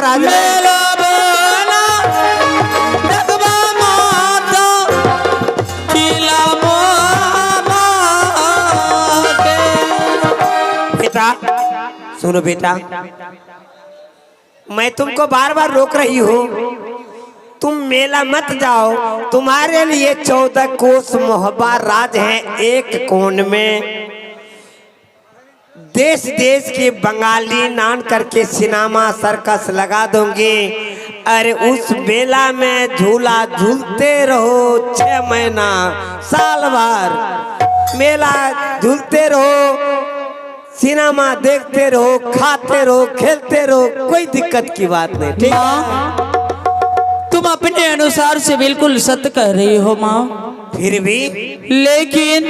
राज मेला बोला दगवा माता किला मोहब्बत। बेटा सुनो बेटा, मैं तुमको बार बार रोक रही हूँ, तुम मेला मत जाओ। तुम्हारे लिए 14 कोस मोहब्बा राज है एक कोण में। देश देश के बंगाली नान करके सिनेमा सर्कस लगा दूंगी। अरे उस मेला में झूला झूलते रहो 6 महीना साल भर, मेला झूलते रहो, सिनेमा देखते रहो, खाते रहो, खेलते रहो, कोई दिक्कत की बात नहीं। ठीक है? तुम अपने अनुसार से बिल्कुल सत्य कह रही हो माँ, फिर भी लेकिन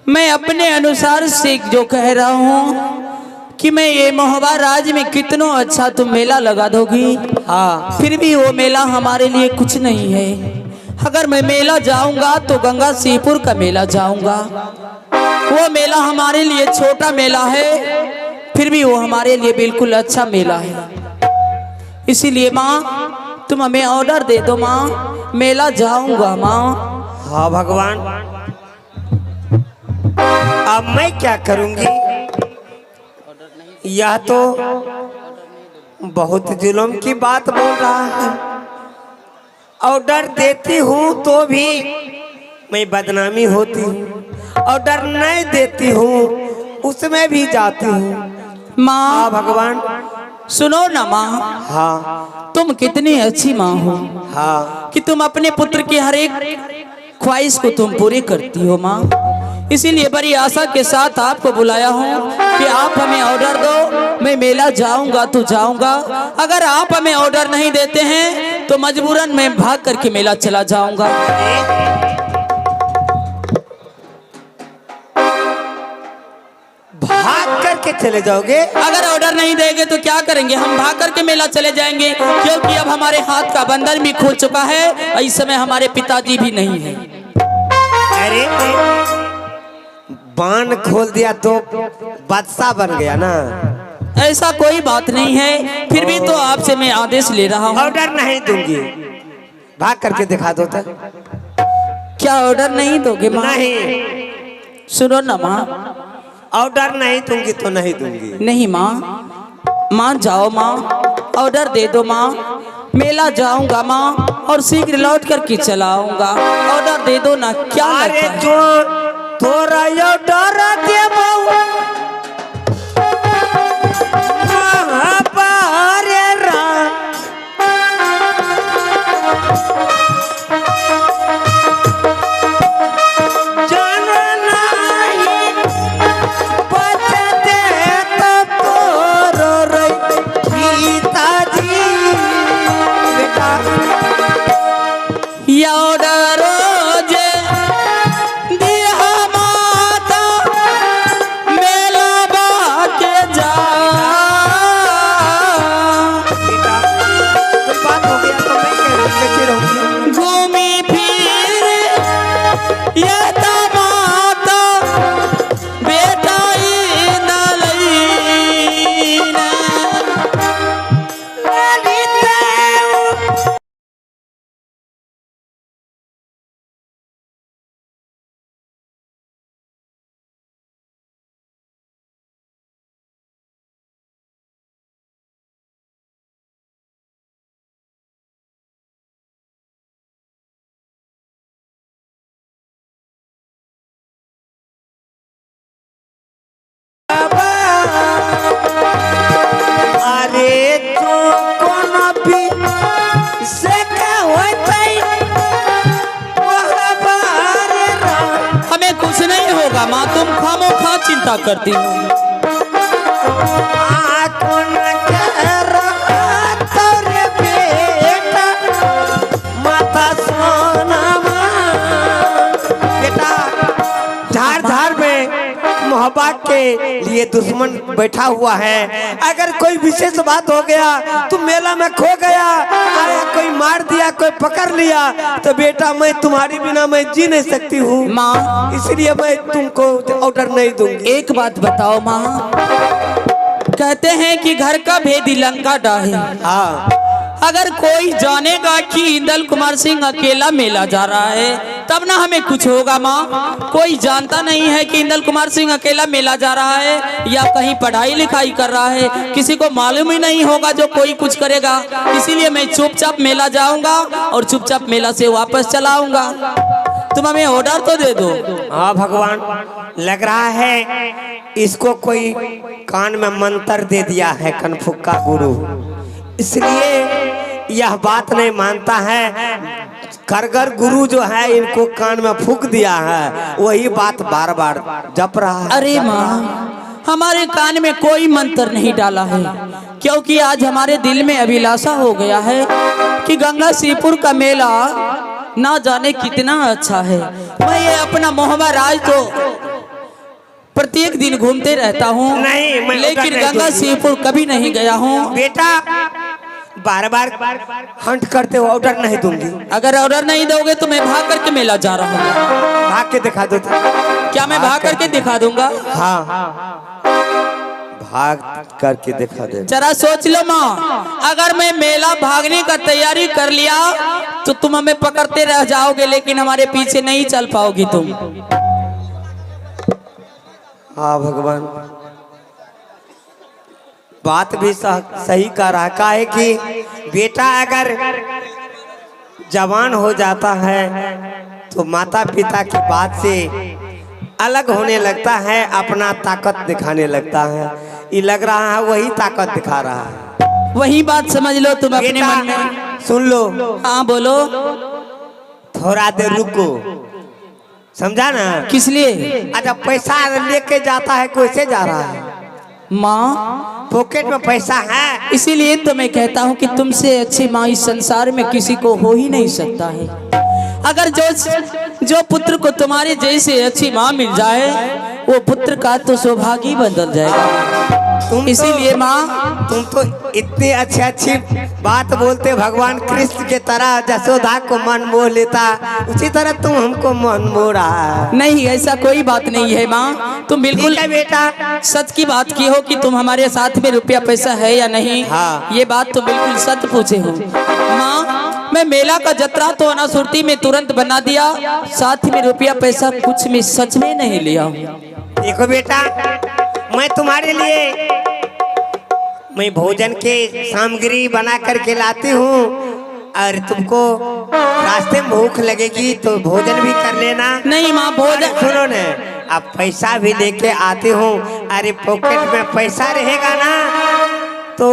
मैं अपने अनुसार से जो कह रहा हूँ कि मैं ये मोहब्बा राज में कितना अच्छा तुम मेला लगा दोगी, हाँ फिर भी वो मेला हमारे लिए कुछ नहीं है। अगर मैं मेला जाऊंगा तो गंगा सीपुर का मेला जाऊंगा। वो मेला हमारे लिए छोटा मेला है, फिर भी वो हमारे लिए बिल्कुल अच्छा मेला है। इसीलिए माँ तुम हमें ऑर्डर दे दो माँ, मेला जाऊंगा माँ। हाँ भगवान, अब मैं क्या करूंगी? यह तो बहुत जुल्म की बात बोल रहा है। ऑर्डर देती हूँ तो भी मैं बदनामी होती हूँ, ऑर्डर नहीं देती हूँ उसमें भी जाती हूँ। माँ हाँ भगवान। सुनो ना माँ, हाँ तुम कितनी अच्छी माँ हो हाँ कि तुम अपने पुत्र की हर एक ख्वाहिश को तुम पूरी करती हो माँ। इसीलिए बड़ी आशा के साथ आपको बुलाया हूँ कि आप हमें ऑर्डर दो, मैं मेला जाऊंगा तो जाऊंगा। अगर आप हमें ऑर्डर नहीं देते हैं तो मजबूरन मैं भाग करके मेला चला जाऊंगा। भाग करके चले जाओगे? अगर ऑर्डर नहीं देंगे तो क्या करेंगे? हम भाग करके मेला चले जाएंगे, क्योंकि अब हमारे हाथ का बंधन भी खुल चुका है। इस समय हमारे पिताजी भी नहीं है। अरे बाण खोल दिया तो बादशाह बन गया ना? ऐसा कोई बात नहीं है, फिर भी तो आपसे मैं आदेश ले रहा हूँ। ऑर्डर नहीं दूंगी, भाग करके दिखा दो तो। क्या ऑर्डर नहीं दोगे माँ? नहीं, सुनो ना माँ, ऑर्डर नहीं दूंगी तो नहीं दूंगी। नहीं माँ, माँ जाओ माँ, ऑर्डर दे दो माँ, मेला जाऊंगा माँ और शीघ्र लौट करके चलाऊंगा। ऑर्डर दे दो ना। क्या अरे लगता है? जो तोरा ऑर्डर दे माँ, तुम खामोखा चिंता करती हो। मोहब्बत के लिए दुश्मन बैठा हुआ है। अगर कोई विशेष बात हो गया, तुम मेला में खो गया, आया कोई मार दिया, कोई पकड़ लिया, तो बेटा मैं तुम्हारी बिना मैं जी नहीं सकती हूँ माँ, इसलिए मैं तुमको ऑर्डर नहीं दूंगी। एक बात बताओ माँ, कहते हैं कि घर का भेदी लंका डाहे। हाँ अगर कोई जानेगा कि इंदल कुमार सिंह अकेला मेला जा रहा है तब ना हमें कुछ होगा माँ। कोई जानता नहीं है कि इंदल कुमार सिंह अकेला मेला जा रहा है या कहीं पढ़ाई लिखाई कर रहा है, किसी को मालूम ही नहीं होगा जो कोई कुछ करेगा। इसीलिए मैं चुपचाप मेला जाऊंगा और चुपचाप मेला से वापस चला आऊंगा। तुम हमें ऑर्डर तो दे दो। हाँ भगवान, लग रहा है इसको कोई कान में मंत्र दे दिया है कनफुक्का गुरु, इसलिए यह बात नहीं मानता है। करगर गुरु जो है इनको कान में फूक दिया है, वही बात बार बार जप रहा है। अरे माँ, हमारे कान में कोई मंत्र नहीं डाला है, क्योंकि आज हमारे दिल में अभिलाषा हो गया है कि गंगा सीपुर का मेला ना जाने कितना अच्छा है। मैं ये अपना मोहब्बा राज तो प्रत्येक दिन घूमते रहता हूँ, लेकिन गंगा सीपुर कभी नहीं गया हूँ। बेटा बार बार हंट करते हो, ऑर्डर नहीं दूंगी। अगर ऑर्डर नहीं दोगे तो मैं भाग करके मेला जा रहा हूँ। भाग के दिखा दो। क्या मैं भाग करके दिखा दूंगा? हाँ भाग करके दिखा दे। जरा सोच लो माँ, अगर मैं मेला भागने का तैयारी कर लिया तो तुम हमें पकड़ते रह जाओगे, लेकिन हमारे पीछे नहीं चल पाओगी तुम। हाँ भगवान, बात भी सही कर रहा है। का है कि बेटा अगर जवान हो जाता है तो माता पिता की बात से अलग होने लगता है, अपना ताकत दिखाने लगता है। ये लग रहा है वही ताकत दिखा रहा है। वही बात समझ लो तुम अपने मन में। सुन लो। हाँ बोलो। थोड़ा देर रुको, समझा ना? किस लिए? अच्छा पैसा लेके जाता है, कैसे जा रहा है? माँ पॉकेट में पैसा है, इसीलिए तो मैं कहता हूँ कि तुमसे अच्छी माँ इस संसार में किसी को हो ही नहीं सकता है। अगर जो पुत्र को तुम्हारे जैसे अच्छी माँ मिल जाए वो पुत्र का तो सौभाग्य ही बदल जाएगा। इसीलिए माँ तुम तो इतनी अच्छी बात बोलते, भगवान कृष्ण के तरह जसोदा को मन मोह लेता, उसी तरह तुम हमको मन मोह रहा है। नहीं, ऐसा कोई बात नहीं है माँ, तुम बिल्कुल बेटा सच की बात की हो कि तुम हमारे साथ में रुपया पैसा है या नहीं। हाँ। ये बात तो बिल्कुल सच पूछे हो माँ। मैं मेला का जतरा तो अनासुरती में तुरंत बना दिया, साथ में रुपया पैसा कुछ में सच में नहीं लिया। देखो बेटा, मैं तुम्हारे लिए मैं भोजन के सामग्री बना करके लाती हूँ, और तुमको रास्ते में भूख लगेगी तो भोजन भी कर लेना। नहीं माँ, भोजन सुनो न, अब पैसा भी लेके आती हूँ। अरे पॉकेट में पैसा रहेगा ना तो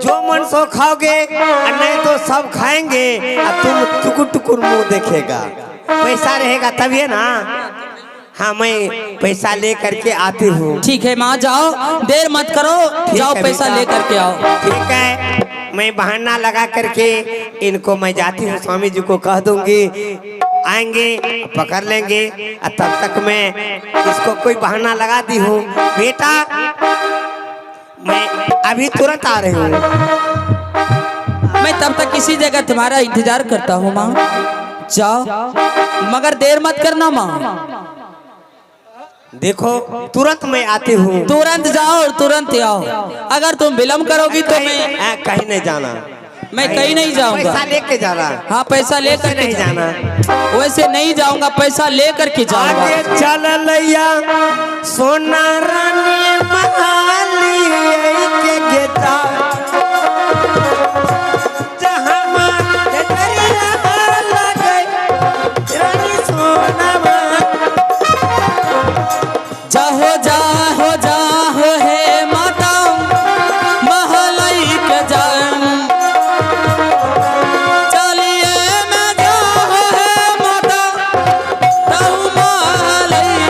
जो मन सो खाओगे, और नहीं तो सब खाएंगे और तुम टुकुर टुकुर मुंह देखेगा। पैसा रहेगा तभी ना। हाँ मैं पैसा ले करके आती हूँ। ठीक है माँ, जाओ, देर मत करो, जाओ पैसा ले करके आओ। ठीक है, मैं बहाना लगा करके इनको मैं जाती हूँ, स्वामी जी को कह दूंगी, आएंगे पकड़ लेंगे, और तब तक मैं इसको कोई बहाना लगा दी हूँ। बेटा मैं अभी तुरंत आ रही हूँ। मैं तब तक किसी जगह तुम्हारा इंतजार करता हूँ माँ। जाओ, मगर देर मत करना माँ। देखो तुरंत मैं आती हूँ। तुरंत जाओ और तुरंत आओ। अगर तुम विलम्ब करोगी तो मैं कहीं नहीं जाना। मैं कहीं नहीं जाऊंगा। पैसा लेके जाना। हाँ पैसा लेकर नहीं जाना। वैसे नहीं जाऊंगा, पैसा लेकर के जाऊंगा। आगे चल लैया सोना रानी महाली के गेटा, जहाँ माँ तेरी लगे रानी सोना जाहो जाहो जाहो है माता महलाई के जान, चलिए मैं जाहो है माता ताऊ महलाई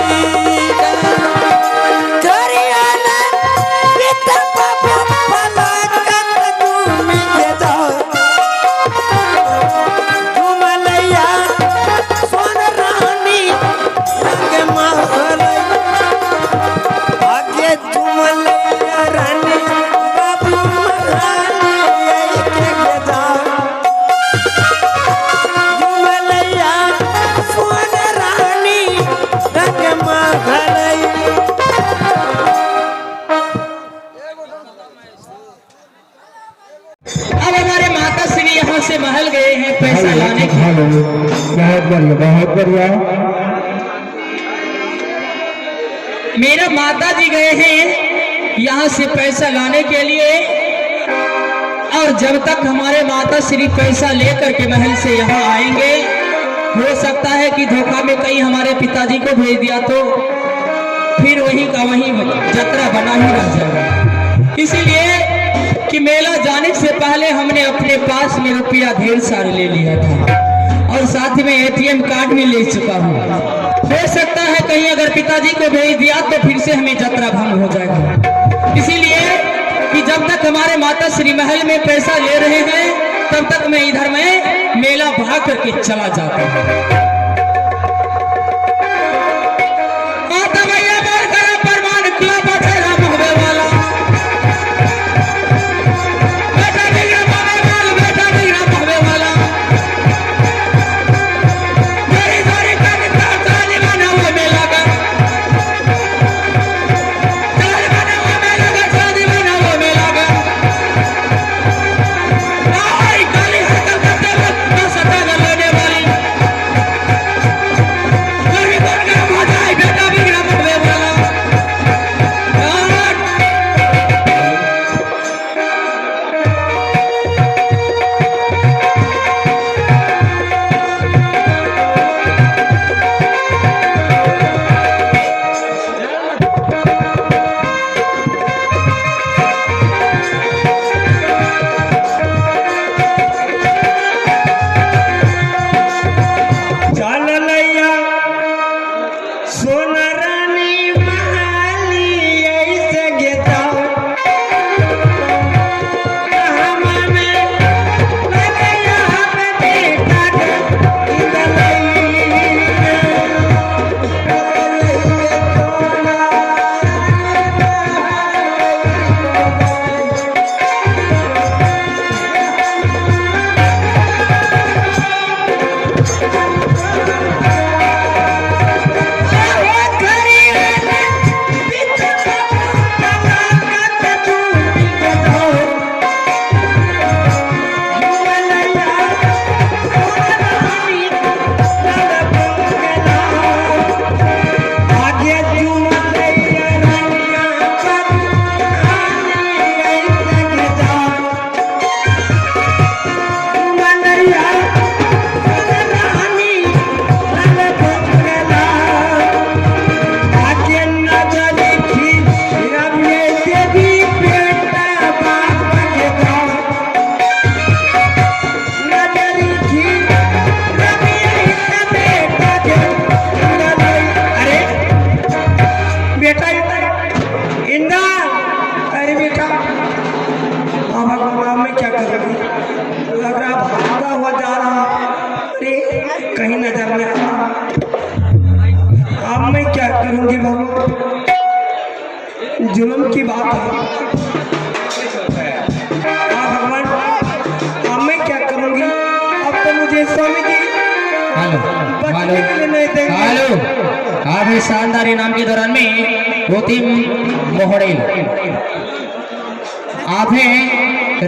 के। हेलो, बहुत बढ़िया, बहुत बढ़िया। मेरे माता जी गए हैं यहाँ से पैसा लाने के लिए, और जब तक हमारे माता श्री पैसा लेकर के महल से यहाँ आएंगे, हो सकता है कि धोखा में कहीं हमारे पिताजी को भेज दिया तो फिर वही का वही जतरा बना ही रह जाएगा। इसीलिए कि मेला जाने से पहले हमने अपने पास में रुपया ढेर सारा ले लिया था, और साथ में एटीएम कार्ड भी ले चुका हूँ। हो सकता है कहीं अगर पिताजी को भेज दिया तो फिर से हमें जतरा भंग हो जाएगा। इसीलिए कि जब तक हमारे माता श्री महल में पैसा ले रहे हैं, तब तक मैं इधर में मेला भाग करके चला जाता हूँ। कहीं नजर में अब मैं क्या करूंगी बाबू, जुल्म की बात है। भगवान अब मैं क्या करूंगी, अब तो मुझे स्वामी जी हेलो आप इस शानदार इनाम के दौरान में होती मोहड़े आप हैं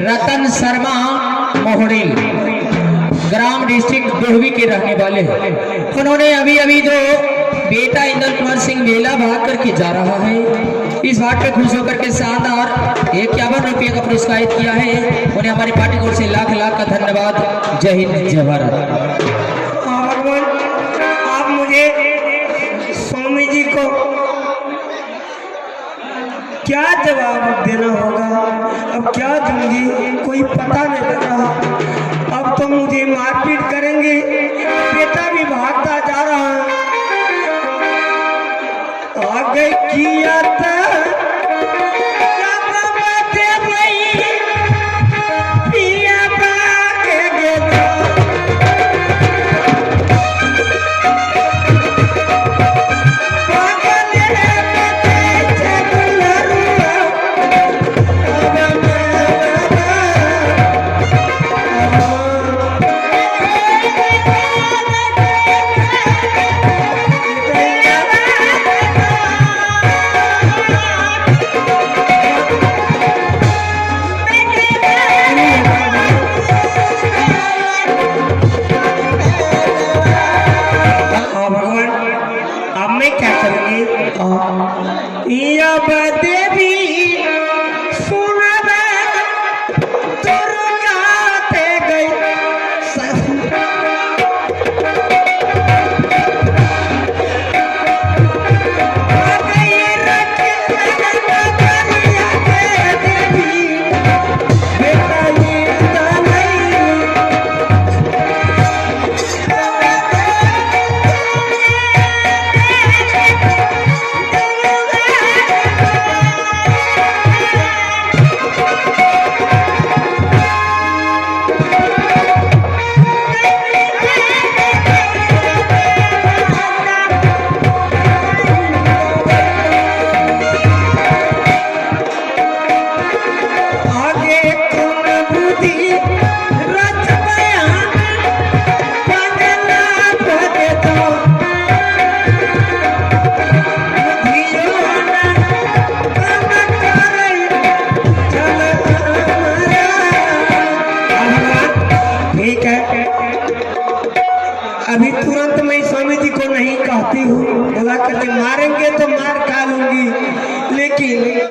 रतन शर्मा मोहड़े, ग्राम डिस्ट्रिक्ट दुढ़वी के रहने वाले हैं। उन्होंने अभी अभी जो बेटा इंद्र कुमार सिंह मेला भाग करके जा रहा है, इस बात पे खुश होकर के शानदार 51 रुपये का पुरस्कार किया है। उन्हें हमारी पार्टी की ओर से लाख लाख का धन्यवाद। जय हिंद जय भारत। भगवान आप मुझे स्वामी जी को क्या जवाब देना होगा, अब क्या दूंगी कोई पता नहीं लग रहा। अब तो मुझे मारपीट करेंगे, बेटा भी भागता जा रहा है। आगे किया था या देवी सुनब दुर्गाते गई अभी तुरंत मैं स्वामी जी को नहीं कहती हूँ, बोला करके मारेंगे तो मार खा लूंगी, लेकिन